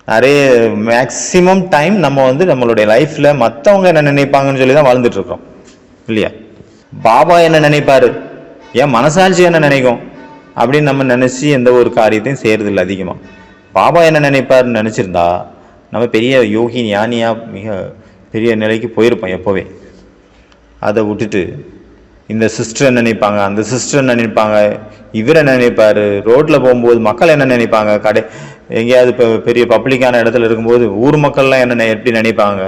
நிறைய மேக்ஸிமம் டைம் நம்ம வந்து நம்மளுடைய லைஃப்பில் மற்றவங்க என்ன நினைப்பாங்கன்னு சொல்லி தான் வாழ்ந்துட்டுருக்கோம் இல்லையா. பாபா என்ன நினைப்பார், ஏன் மனசாட்சி என்ன நினைக்கும் அப்படின்னு நம்ம நினச்சி எந்த ஒரு காரியத்தையும் செய்கிறதில்லை அதிகமாக. பாபா என்ன நினைப்பார்னு நினச்சிருந்தா நம்ம பெரிய யோகி ஞானியாக மிக பெரிய நிலைக்கு போயிருப்போம் எப்போவே. அதை விட்டுட்டு இந்த சிஸ்டர் என்ன நினைப்பாங்க, அந்த சிஸ்டர் என்ன நினைப்பாங்க, இவர் என்ன நினைப்பார், ரோட்டில் போகும்போது மக்கள் என்ன நினைப்பாங்க, எங்கேயாவது இப்போ பெரிய பப்ளிக்கான இடத்துல இருக்கும்போது ஊர் மக்கள்லாம் என்ன எப்படி நினைப்பாங்க.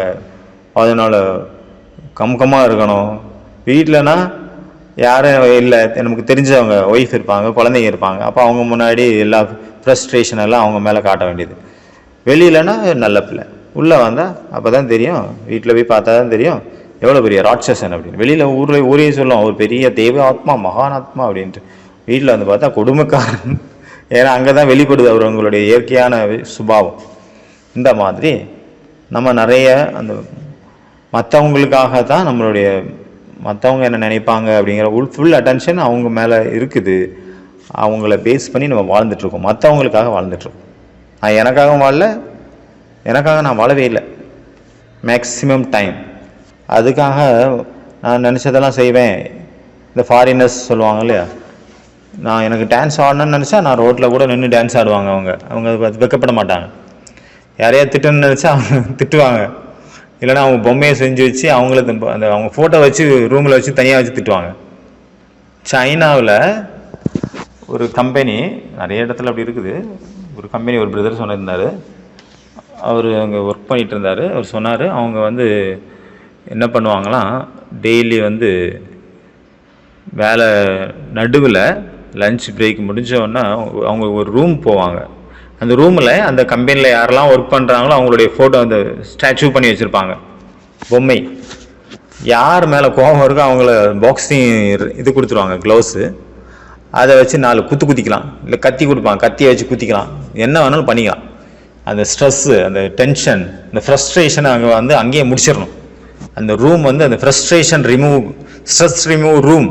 அதனால் கம்கமாக இருக்கணும். வீட்டிலனா யாரும் இல்லை, நமக்கு தெரிஞ்சவங்க ஒய்ஃப் இருப்பாங்க, குழந்தைங்க இருப்பாங்க, அப்போ அவங்க முன்னாடி எல்லா ஃப்ரஸ்ட்ரேஷன் எல்லாம் அவங்க மேலே காட்ட வேண்டியது. வெளியிலனா நல்ல பிள்ளை, உள்ளே வந்தால் அப்போ தான் தெரியும், வீட்டில் போய் பார்த்தா தான் தெரியும் எவ்வளோ பெரிய ராட்சசன் அப்படின்னு. வெளியில் ஊரையே சொல்லுவோம் ஒரு பெரிய தெய்வ ஆத்மா, மகானாத்மா அப்படின்ட்டு. வீட்டில் வந்து பார்த்தா கொடுமைக்காரன். ஏன்னா அங்கே தான் வெளிப்படுது அவங்களுடைய இயற்கையான சுபாவம். இந்த மாதிரி நம்ம நிறைய அந்த மற்றவங்களுக்காக தான் நம்மளுடைய மற்றவங்க என்ன நினைப்பாங்க அப்படிங்கிற ஃபுல் அட்டென்ஷன் அவங்க மேலே இருக்குது. அவங்கள பேஸ் பண்ணி நம்ம வாழ்ந்துட்டுருக்கோம், மற்றவங்களுக்காக வாழ்ந்துட்டுருக்கோம். நான் எனக்காக வாழல, எனக்காக நான் வாழவே இல்லை மேக்ஸிமம் டைம். அதுக்காக நான் நினச்சதெல்லாம் செய்வேன். இந்த ஃபாரினர்ஸ் சொல்லுவாங்க இல்லையா, நான் எனக்கு டான்ஸ் ஆடணும்னு நினச்சா நான் ரோட்டில் கூட நின்று டான்ஸ் ஆடுவாங்க. அவங்க வெக்கப்பட மாட்டாங்க. யாரையா திட்டணும்னு நினச்சா அவங்க திட்டுவாங்க. இல்லைன்னா அவங்க பொம்மையை செஞ்சு வச்சு அவங்கள அந்த அவங்க ஃபோட்டோ வச்சு ரூமில் வச்சு தனியாக வச்சு திட்டுவாங்க. சைனாவில் ஒரு கம்பெனி, நிறைய இடத்துல அப்படி இருக்குது, ஒரு கம்பெனி ஒரு பிரதர் சொன்னிருந்தார். அவர் அங்கே ஒர்க் பண்ணிகிட்டு இருந்தார். அவர் சொன்னார் அவங்க வந்து என்ன பண்ணுவாங்களாம், டெய்லி வந்து வேலை நடுவில் லன்ச் பிரேக் முடிஞ்சோன்னா அவங்க ஒரு ரூம் போவாங்க. அந்த ரூமில் அந்த கம்பெனியில் யாரெல்லாம் ஒர்க் பண்ணுறாங்களோ அவங்களுடைய ஃபோட்டோ அந்த ஸ்டாச்சு பண்ணி வச்சுருப்பாங்க, பொம்மை. யார் மேலே கோபம் இருக்கோ அவங்கள பாக்ஸிங் இது கொடுத்துருவாங்க, க்ளவுஸு. அதை வச்சு 4 குத்திக்கலாம், இல்லை கத்தி கொடுப்பாங்க, கத்தியை வச்சு குத்திக்கலாம், என்ன வேணாலும் பண்ணிக்கலாம். அந்த ஸ்ட்ரெஸ்ஸு, அந்த டென்ஷன், இந்த ஃப்ரஸ்ட்ரேஷனை அங்கேயே முடிச்சிடணும். அந்த ரூம் வந்து அந்த frustration remove, stress remove room,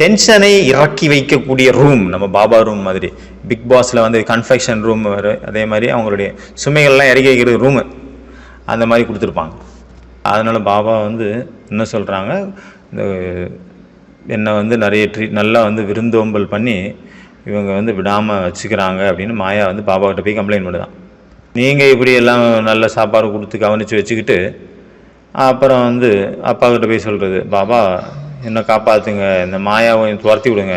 டென்ஷனை இறக்கி வைக்கக்கூடிய ரூம். நம்ம பாபா ரூம் மாதிரி பிக் பாஸில் வந்து கன்ஃபெக்ஷன் ரூம் வரும், அதே மாதிரி அவங்களுடைய சுமைகள்லாம் இறக்கி வைக்கிற ரூமு அந்த மாதிரி கொடுத்துருப்பாங்க. அதனால் பாபா வந்து என்ன சொல்கிறாங்க, இந்த என்னை வந்து நிறைய நல்லா வந்து விருந்தோம்பல் பண்ணி இவங்க வந்து விடாமல் வச்சுக்கிறாங்க அப்படின்னு மாயா வந்து பாபாக்கிட்ட போய் கம்ப்ளைண்ட் பண்ணுதான். நீங்கள் இப்படி எல்லாம் நல்ல சாப்பாடு கொடுத்து கவனித்து வச்சுக்கிட்டு அப்புறம் வந்து அப்பாக்கிட்ட போய் சொல்கிறது, பாபா என்னை காப்பாற்றுங்க, இந்த மாயாவை துரத்தி விடுங்க,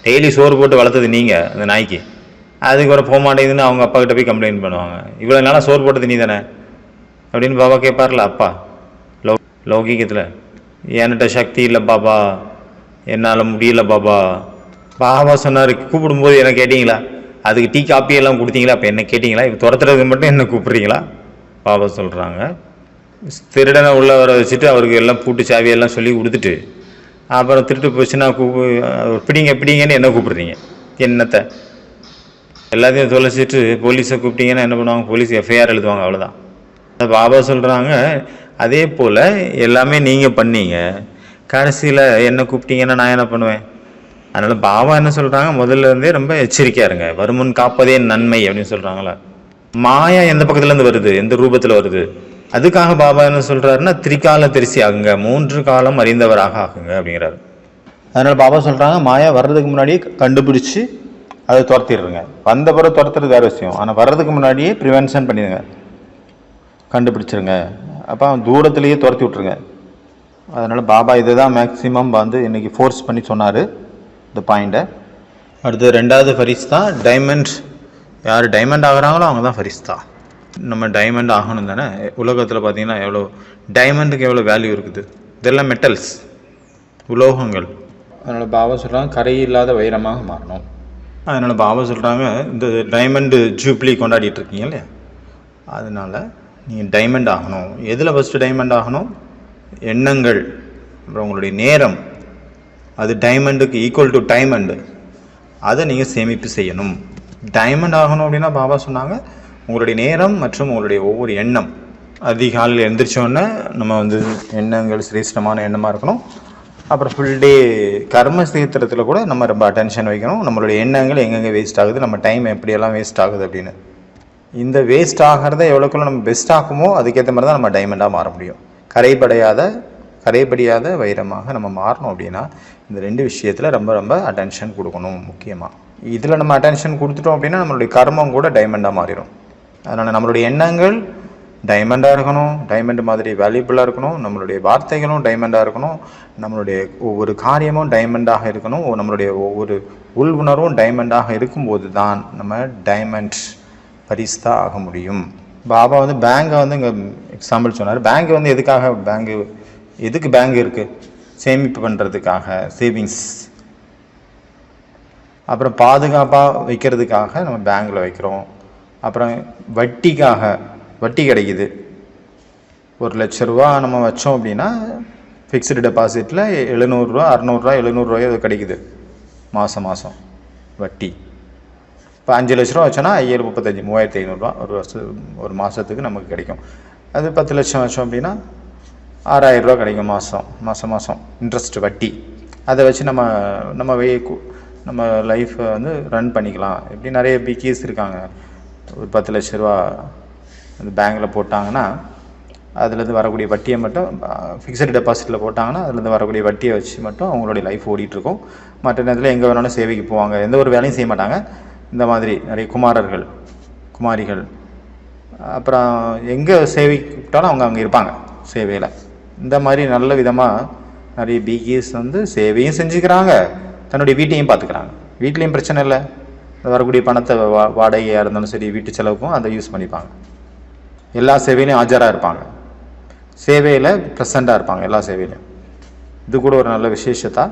டெய்லி சோறு போட்டு வளர்த்தது நீங்கள் அந்த நாய்க்கு, அதுக்கு வர போக மாட்டேங்குதுன்னு அவங்க அப்பாக்கிட்ட போய் கம்ப்ளைண்ட் பண்ணுவாங்க. இவ்வளோ நாளாக சோறு போட்டது நீ தானே அப்படின்னு பாபா கேட்பார்ல. அப்பா லௌகீகத்தில் என்கிட்ட சக்தி இல்லை பாபா, என்னால் முடியல பாபா. பாபா சொன்னார், கூப்பிடும்போது என்ன கேட்டிங்களா? அதுக்கு டீ காப்பி எல்லாம் கொடுத்தீங்களா? அப்போ என்ன கேட்டிங்களா? இப்போ துரத்துறது மட்டும் என்ன கூப்பிட்றீங்களா? பாபா சொல்கிறாங்க, திருடனை உள்ள வர வச்சுட்டு அவருக்கு எல்லாம் பூட்டு சாவியெல்லாம் சொல்லி கொடுத்துட்டு அப்புறம் திருட்டு போச்சுன்னா பிடிங்கன்னு என்ன கூப்பிட்றீங்க? என்னத்தை எல்லாத்தையும் தொலைச்சிட்டு போலீஸை கூப்பிட்டீங்கன்னா என்ன பண்ணுவாங்க? போலீஸ் எஃப்ஐஆர் எழுதுவாங்க, அவ்வளோதான். பாபா சொல்கிறாங்க, அதே போல் எல்லாமே நீங்கள் பண்ணீங்க, கடைசியில் என்ன கூப்பிட்டீங்கன்னா நான் என்ன பண்ணுவேன்? அதனால் பாபா என்ன சொல்கிறாங்க, முதல்ல இருந்தே ரொம்ப எச்சரிக்கையாக இருங்க, வருமுன் காப்பதே நன்மை அப்படின்னு சொல்கிறாங்களா. மாயா எந்த பக்கத்துலேருந்து வருது, எந்த ரூபத்தில் வருது, அதுக்காக பாபா என்ன சொல்கிறாருன்னா, திரிகால தரிசி ஆகுங்க, 3 காலம் அறிந்தவராக ஆகுங்க அப்படிங்கிறாரு. அதனால் பாபா சொல்கிறாங்க, மாயா வர்றதுக்கு முன்னாடியே கண்டுபிடிச்சி அதை துரத்திடுறங்க. வந்த பிறகு துரத்துறது வேறு விஷயம், ஆனால் வர்றதுக்கு முன்னாடியே ப்ரிவென்ஷன் பண்ணிடுங்க, கண்டுபிடிச்சிருங்க, அப்போ தூரத்துலேயே துரத்தி விட்ருங்க. அதனால் பாபா இதை தான் மேக்ஸிமம் வந்து இன்றைக்கி ஃபோர்ஸ் பண்ணி சொன்னார் இந்த பாயிண்ட்டை. அடுத்து 2வது ஃபரிஸ்தா டைமண்ட். யார் டைமண்ட் ஆகிறாங்களோ அவங்க தான் ஃபரிஸ்தா. நம்ம டைமண்ட் ஆகணும் தானே. உலகத்தில் பார்த்திங்கன்னா எவ்வளோ டைமண்டுக்கு எவ்வளோ வேல்யூ இருக்குது, இதெல்லாம் மெட்டல்ஸ், உலோகங்கள். அதனால் பாபா சொல்கிறாங்க, கரையில்லாத வைரமாக மாறணும். அதனால் பாபா சொல்கிறாங்க, இந்த டைமண்டு ஜூப்ளி கொண்டாடிட்டு இருக்கீங்க இல்லையா, அதனால் நீங்கள் டைமண்ட் ஆகணும். எதில் ஃபஸ்ட்டு டைமண்ட் ஆகணும்? எண்ணங்கள், அப்புறம் உங்களுடைய நேரம், அது டைமண்டுக்கு ஈக்குவல் டு டைமண்டு, அதை நீங்கள் சேமிப்பு செய்யணும். டைமண்ட் ஆகணும் அப்படின்னா பாபா சொன்னாங்க, உங்களுடைய நேரம் மற்றும் உங்களுடைய ஒவ்வொரு எண்ணம். அதிகாலையில் எழுந்திரிச்சோன்னே நம்ம வந்து எண்ணங்கள் சிரேஷ்டமான எண்ணமாக இருக்கணும். அப்புறம் ஃபுல் டே கர்ம சேத்திரத்தில் கூட நம்ம ரொம்ப அட்டென்ஷன் வைக்கணும். நம்மளுடைய எண்ணங்கள் எங்கெங்கே வேஸ்ட் ஆகுது, நம்ம டைம் எப்படியெல்லாம் வேஸ்ட் ஆகுது அப்படின்னு. இந்த வேஸ்ட் ஆகிறத எவ்வளோக்குள்ள நம்ம பெஸ்ட் ஆகுமோ அதுக்கேற்ற மாதிரி தான் நம்ம டைமண்டாக மாற முடியும். கரைபடியாத வைரமாக நம்ம மாறணும் அப்படின்னா இந்த 2 விஷயத்தில் ரொம்ப ரொம்ப அட்டென்ஷன் கொடுக்கணும். முக்கியமாக இதில் நம்ம அட்டென்ஷன் கொடுத்துட்டோம் அப்படின்னா நம்மளுடைய கர்மம் கூட டைமண்டாக மாறிடும். அதனால் நம்மளுடைய எண்ணங்கள் டைமண்டாக இருக்கணும், டைமண்ட் மாதிரி வேல்யூபிளாக இருக்கணும், நம்மளுடைய வார்த்தைகளும் டைமண்டாக இருக்கணும், நம்மளுடைய ஒவ்வொரு காரியமும் டைமண்டாக இருக்கணும், நம்மளுடைய ஒவ்வொரு உள் உணர்வும் டைமண்டாக இருக்கும்போது தான் நம்ம டைமண்ட் பரிஸ்தா ஆக முடியும். பாபா வந்து பேங்கை வந்து இங்கே எக்ஸாம்பிள் சொன்னார். பேங்க் வந்து எதுக்காக எதுக்கு பேங்க் இருக்குது? சேமிப்பு பண்ணுறதுக்காக, சேவிங்ஸ். அப்புறம் பாதுகாப்பாக வைக்கிறதுக்காக நம்ம பேங்கில் வைக்கிறோம். அப்புறம் வட்டி கிடைக்குது. 1,00,000 ரூபா நம்ம வச்சோம் அப்படின்னா ஃபிக்ஸ்டு டெபாசிட்டில் 700 ரூபா 600 ரூபா 700 ரூபாயோ அது கிடைக்குது மாதம் வட்டி. இப்போ 5 லட்ச ரூபா வச்சோன்னா 5,35 3,500 ரூபா ஒரு மாதத்துக்கு நமக்கு கிடைக்கும். அது 10 லட்சம் வச்சோம் அப்படின்னா 6,000 ரூபா கிடைக்கும் மாதம் இன்ட்ரெஸ்ட் வட்டி. அதை வச்சு நம்ம லைஃப்பை வந்து ரன் பண்ணிக்கலாம். இப்படி நிறைய பிகேஸ் இருக்காங்க. ஒரு 10 லட்ச ரூபா அந்த பேங்கில் போட்டாங்கன்னா அதுலேருந்து வரக்கூடிய வட்டியை மட்டும் ஃபிக்ஸட் டெபாசிட்டில் போட்டாங்கன்னா அதுலேருந்து வரக்கூடிய வட்டியை வச்சு மட்டும் அவங்களுடைய லைஃப் ஓடிட்டுருக்கும். மற்ற நேரத்தில் எங்கே வேணாலும் சேவைக்கு போவாங்க, எந்த ஒரு வேலையும் செய்ய மாட்டாங்க. இந்த மாதிரி நிறைய குமாரிகள் அப்புறம் எங்கே சேவைக்கு கூப்பிட்டாலும் அவங்க அங்கே இருப்பாங்க சேவையில். இந்த மாதிரி நல்ல விதமாக நிறைய பிகேஸ் வந்து சேவையும் செஞ்சுக்கிறாங்க, தன்னுடைய வீட்டையும் பார்த்துக்கிறாங்க. வீட்லேயும் பிரச்சனை இல்லை, வரக்கூடிய பணத்தை வாடகையாக இருந்தாலும் சரி வீட்டு செலவுக்கும் அதை யூஸ் பண்ணிப்பாங்க. எல்லா சேவையிலையும் ஆஜராக இருப்பாங்க, சேவையில் ப்ரெசண்ட்டாக இருப்பாங்க எல்லா சேவையிலையும். இது கூட ஒரு நல்ல விசேஷத்தா.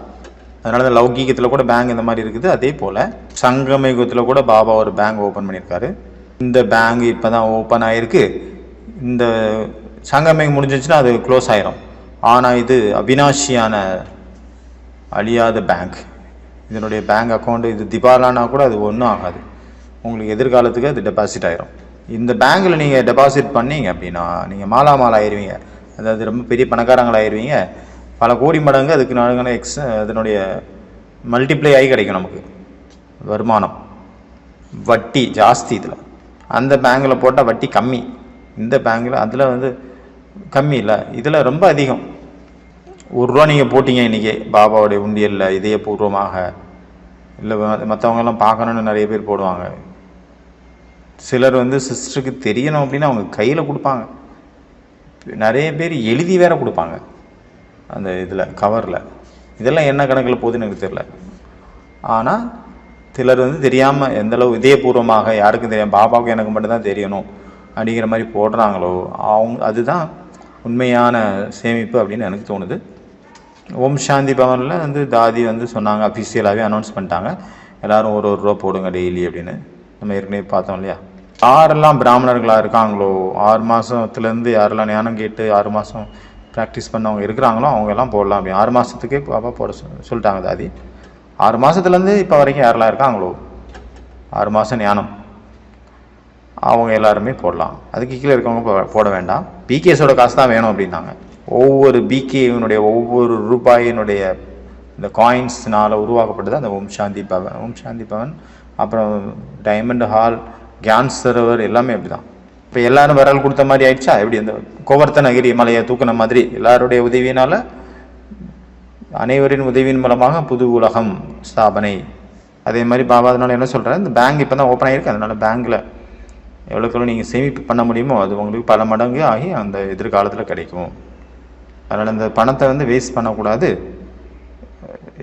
அதனால தான் லௌகீகத்தில் கூட பேங்க் இந்த மாதிரி இருக்குது. அதே போல் சங்கம யுகத்தில் கூட பாபா ஒரு பேங்க் ஓப்பன் பண்ணியிருக்காரு. இந்த பேங்க் இப்போ தான் ஓப்பன் ஆகிருக்கு. இந்த சங்கமம் முடிஞ்சிச்சுன்னா அது க்ளோஸ் ஆயிரும். ஆனால் இது அவினாஷியான அழியாத பேங்க். இதனுடைய பேங்க் அக்கௌண்ட்டு இது திவாலானா கூட அது ஒன்றும் ஆகாது. உங்களுக்கு எதிர்காலத்துக்கு அது டெபாசிட் ஆகிரும். இந்த பேங்கில் நீங்கள் டெபாசிட் பண்ணீங்க அப்படின்னா நீங்கள் மாலாமால் ஆயிடுவீங்க. அதாவது ரொம்ப பெரிய பணக்காரங்களாகிடுவீங்க. பல கோடி மடங்கு அதுக்கு நாடுகான அதனுடைய மல்டிப்ளை ஆகி கிடைக்கும் நமக்கு வருமானம். வட்டி ஜாஸ்தி இதில். அந்த பேங்கில் போட்டால் வட்டி கம்மி, இந்த பேங்கில் அதில் வந்து கம்மி இல்லை, இதில் ரொம்ப அதிகம். ₹1 நீங்கள் போட்டிங்க இன்றைக்கி பாபாவுடைய உண்டியலில் இதயபூர்வமாக, இல்லை மற்றவங்கெல்லாம் பார்க்கணுன்னு நிறைய பேர் போடுவாங்க. சிலர் வந்து சிஸ்டருக்கு தெரியணும் அப்படின்னா அவங்க கையில் கொடுப்பாங்க. நிறைய பேர் எழுதி வேற கொடுப்பாங்க அந்த இதில் கவரில். இதெல்லாம் என்ன கணக்கில் போகுதுன்னு எனக்கு தெரியல. ஆனால் சிலர் வந்து தெரியாமல் எந்தளவு இதயபூர்வமாக யாருக்கும் தெரியாமல் பாபாவுக்கு எனக்கு மட்டும்தான் தெரியணும் அப்படிங்கிற மாதிரி போடுறாங்களோ அதுதான் உண்மையான சேமிப்பு அப்படின்னு எனக்கு தோணுது. ஓம் சாந்தி பவனில் வந்து தாதி வந்து சொன்னாங்க, அஃபிஷியலாகவே அனௌன்ஸ் பண்ணிட்டாங்க, எல்லோரும் ₹1 போடுங்க டெய்லி அப்படின்னு. நம்ம ஏற்கனவே பார்த்தோம் இல்லையா. யாரெல்லாம் பிராமணர்களாக இருக்காங்களோ 6 மாதத்துலேருந்து யாரெல்லாம் ஞானம் கேட்டு 6 மாதம் ப்ராக்டிஸ் பண்ணவங்க இருக்கிறாங்களோ அவங்க எல்லாம் போடலாம். அப்படி 6 மாதத்துக்கே பாப்பா போட சொல்லிட்டாங்க தாதி. 6 மாதத்துலேருந்து இப்போ வரைக்கும் யாரெல்லாம் இருக்காங்களோ 6 மாதம் ஞானம் அவங்க எல்லாருமே போடலாம். அதுக்கு கீழே இருக்கவங்க போட வேண்டாம். பிகேஸோட காசு தான் வேணும் அப்படின்னாங்க. ஒவ்வொரு பிகேவினுடைய ஒவ்வொரு ரூபாயினுடைய இந்த காயின்ஸ்னால் உருவாக்கப்பட்டது அந்த ஓம் சாந்தி பவன். ஓம் சாந்தி பவன் அப்புறம் டைமண்ட் ஹால், கியான் சரோவர் எல்லாமே அப்படி தான். இப்போ எல்லோரும் விரல் கொடுத்த மாதிரி ஆயிடுச்சா? எப்படி இந்த கோவர்த்தனகிரி மலையை தூக்குன மாதிரி எல்லாருடைய உதவியினால், அனைவரின் உதவியின் மூலமாக புது உலகம் ஸ்தாபனை. அதே மாதிரி பாபா அதனால என்ன சொல்கிறேன், இந்த பேங்க் இப்போ தான் ஓப்பன் ஆகிருக்கு, அதனால் பேங்க்கில் எவ்வளோக்கெவ்வளோ நீங்கள் சேமிப்பு பண்ண முடியுமோ அது உங்களுக்கு பல மடங்கு ஆகி அந்த எதிர்காலத்தில் கிடைக்கும். அதனால் இந்த பணத்தை வந்து வேஸ்ட் பண்ணக்கூடாது.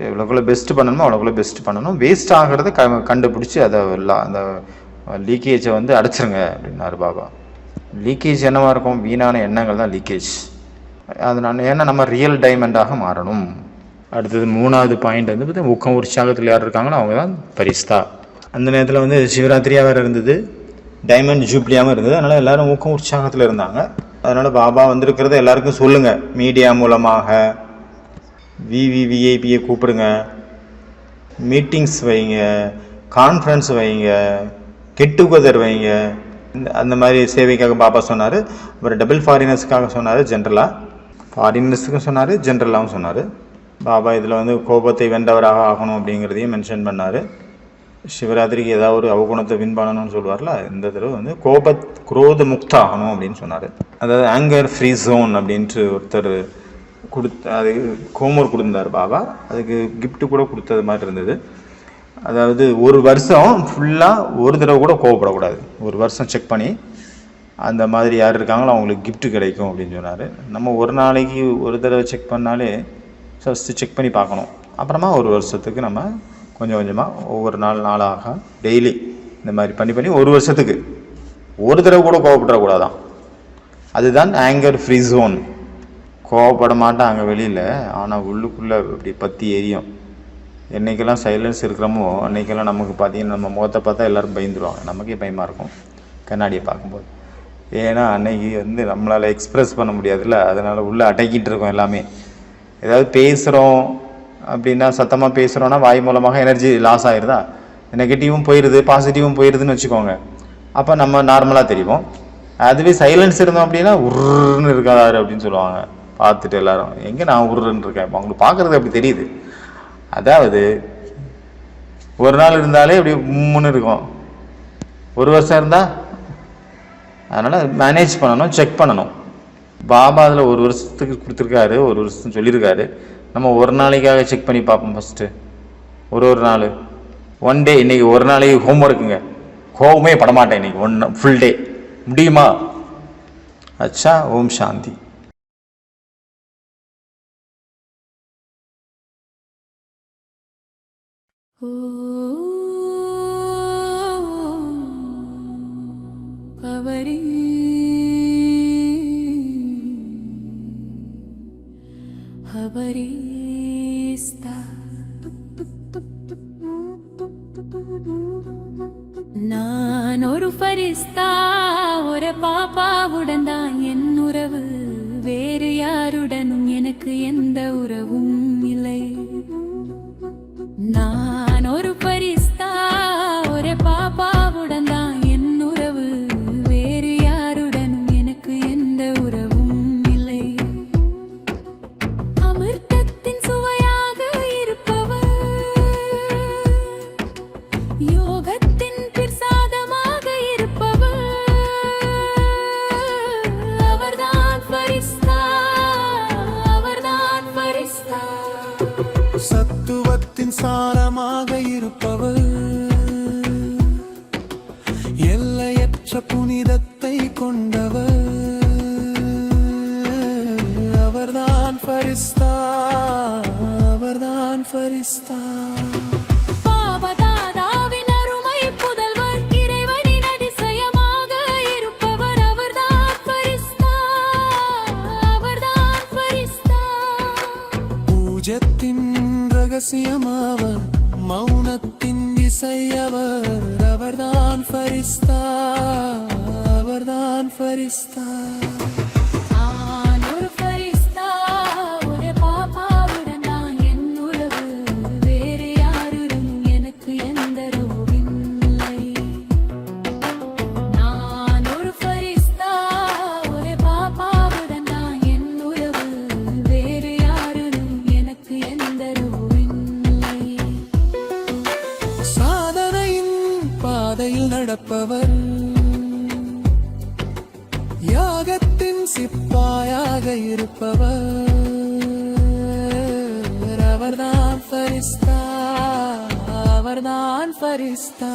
எவ்வளோக்குள்ள பெஸ்ட்டு பண்ணணுமோ அவ்வளோக்குள்ள பெஸ்ட் பண்ணணும். வேஸ்ட் ஆகிறத கண்டுபிடிச்சி அதை அந்த லீக்கேஜை வந்து அடைச்சிருங்க அப்படின்னாரு பாபா. லீக்கேஜ் என்னவாக இருக்கும்? வீணான எண்ணங்கள் தான் லீக்கேஜ். அதனால் ஏன்னா நம்ம ரியல் டைமண்டாக மாறணும். அடுத்தது 3வது பாயிண்ட் வந்து பார்த்தா ஊக்கம் உற்சாகத்தில் யார் இருக்காங்களோ அவங்க தான் பரிஸ்தா. அந்த நேரத்தில் வந்து சிவராத்திரியாக வேறு இருந்தது, டைமண்ட் ஜூப்ளியாகவும் இருந்தது. அதனால் எல்லோரும் ஊக்கம் உற்சாகத்தில் இருந்தாங்க. அதனால் பாபா வந்திருக்கிறத எல்லாருக்கும் சொல்லுங்கள். மீடியா மூலமாக விவிவிஐபியை கூப்பிடுங்க, மீட்டிங்ஸ் வைங்க, கான்ஃபரன்ஸ் வைங்க, கெட் டுகெதர் வைங்க. அந்த மாதிரி சேவைக்காக பாபா சொன்னார். அப்புறம் டபுள் ஃபாரினர்ஸுக்காக சொன்னார், ஜென்ரலாக ஃபாரினர்ஸுக்கும் சொன்னார், ஜென்ரலாகவும் சொன்னார். பாபா இதில் வந்து கோபத்தை வென்றவராக ஆகணும் அப்படிங்கிறதையும் மென்ஷன் பண்ணார். சிவராத்திரிக்கு ஏதாவது ஒரு அவகுணத்தை வின் பண்ணணும்னு சொல்லுவார்ல, இந்த தடவை வந்து குரோத முக்த ஆகணும் அப்படின்னு சொன்னார். அதாவது ஆங்கர் ஃப்ரீ ஜோன் அப்படின்ட்டு ஒருத்தர் அது ஹோம்ஒர்க் கொடுத்துருந்தார் பாபா. அதுக்கு கிஃப்ட்டு கூட கொடுத்தது மாதிரி இருந்தது. அதாவது ஒரு வருஷம் ஃபுல்லாக ஒரு தடவை கூட கோவப்படக்கூடாது. ஒரு வருஷம் செக் பண்ணி அந்த மாதிரி யார் இருக்காங்களோ அவங்களுக்கு கிஃப்ட்டு கிடைக்கும் அப்படின்னு சொன்னார். நம்ம ஒரு நாளைக்கு ஒரு தடவை செக் பண்ணாலே ஃபஸ்ட்டு செக் பண்ணி பார்க்கணும். அப்புறமா ஒரு வருஷத்துக்கு நம்ம கொஞ்சம் கொஞ்சமாக ஒவ்வொரு நாளாக டெய்லி இந்த மாதிரி பண்ணி ஒரு வருஷத்துக்கு ஒரு தடவை கூட கோவப்படக்கூடாதான். அதுதான் ஆங்கர் ஃப்ரீ ஜோன். கோவப்பட மாட்டேன் அங்கே வெளியில், ஆனால் உள்ளுக்குள்ளே இப்படி பற்றி எரியும். என்றைக்கெல்லாம் சைலன்ஸ் இருக்கிறோமோ அன்றைக்கெல்லாம் நமக்கு பார்த்தீங்கன்னா நம்ம முகத்தை பார்த்தா எல்லோரும் பயந்துருவாங்க. நமக்கே பயமாக இருக்கும் கண்ணாடியை பார்க்கும்போது. ஏன்னா அன்னைக்கு வந்து நம்மளால் எக்ஸ்ப்ரெஸ் பண்ண முடியாதுல்ல, அதனால் உள்ளே அடக்கிட்டு இருக்கோம் எல்லாமே. ஏதாவது பேசுகிறோம் அப்படின்னா, சத்தமாக பேசுகிறோன்னா வாய் மூலமாக எனர்ஜி லாஸ் ஆகிடுதா, நெகட்டிவும் போயிடுது, பாசிட்டிவும் போயிடுதுன்னு வச்சுக்கோங்க. அப்போ நம்ம நார்மலாக தெரியும். அதுவே சைலன்ஸ் இருந்தோம் அப்படின்னா உருன்னு இருக்காதாரு அப்படின்னு சொல்லுவாங்க. பார்த்துட்டு எல்லாரும் எங்கே நான் உருன்னு இருக்கேன், இப்போ அவங்களுக்கு பார்க்குறது அப்படி தெரியுது. அதாவது ஒரு நாள் இருந்தாலே அப்படி முன்னு இருக்கும், ஒரு வருஷம் இருந்தால். அதனால் மேனேஜ் பண்ணணும், செக் பண்ணணும். பாபா அதில் ஒரு வருஷத்துக்கு கொடுத்துருக்காரு, ஒரு வருஷம் சொல்லியிருக்காரு. நம்ம ஒரு நாளைக்காக செக் பண்ணி பார்ப்போம் ஃபஸ்ட்டு. ஒரு நாள் ஒன் டே. இன்றைக்கி ஒரு நாளைக்கு ஹோம்ஒர்க்குங்க, கோவமே படமாட்டேன் இன்றைக்கி ஃபுல் டே, முடியுமா? அச்சா. ஓம் சாந்தி. கவரி ஹபரிஸ்தா. நான் ஒரு ஃபரிஸ்தா, ஒரு பாப்பாவுடன் தான் என் உறவு, வேறு யாருடனும் எனக்கு எந்த உறவும் இல்லை. நான் ஒரு ஃபரிஸ்தா, ஒரு பாப்பாவுடன் தான் என் உறவு, வேறு யாருடனும் எனக்கு எந்த உறவும் இல்லை. அமிர்தத்தின் சுவையாக இருப்பவர், யோகத்தின் பிரசாதமாக இருப்பவர், அவர்தான் ஃபரிஸ்தா, அவர்தான் ஃபரிஸ்தா. சாரமாக இருப்பவர், எல்லையற்ற புனிதத்தை கொண்டவர், அவர்தான் ஃபரிஸ்தா, அவர்தான் ஃபரிஸ்தா. பாவதாதாவின் அருமை புதல்வர், இறைவனின் அதிசயமாக இருப்பவர், அவர்தான் ஃபரிஸ்தா, அவர்தான் ஃபரிஸ்தா. பூஜத்தின் ரகசியமாவர், மௌனத்தின் இசையவர், அவர்தான் ஃபரிஸ்தா, அவர்தான் ஃபரிஸ்தா. நான் ஒரு ஃபரிஸ்தா, ஒரு பாப்பாவுடன் தான் என் உறவு, வேறு யாருடன் எனக்கு எந்த உறவுமில்லை. நான் ஒரு ஃபரிஸ்தா, ஒரு பாப்பாவுடன் தான் என் உறவு, வேறு யாருடன் எனக்கு எந்த உறவுமில்லை. சாதனையின் பாதையில் நடப்பவர், யாகத்தின் சிப்பாயாக இருப்பவர், அவர்தான் ஃபரிஸ்தா, அவர்தான் ஃபரிஸ்தா.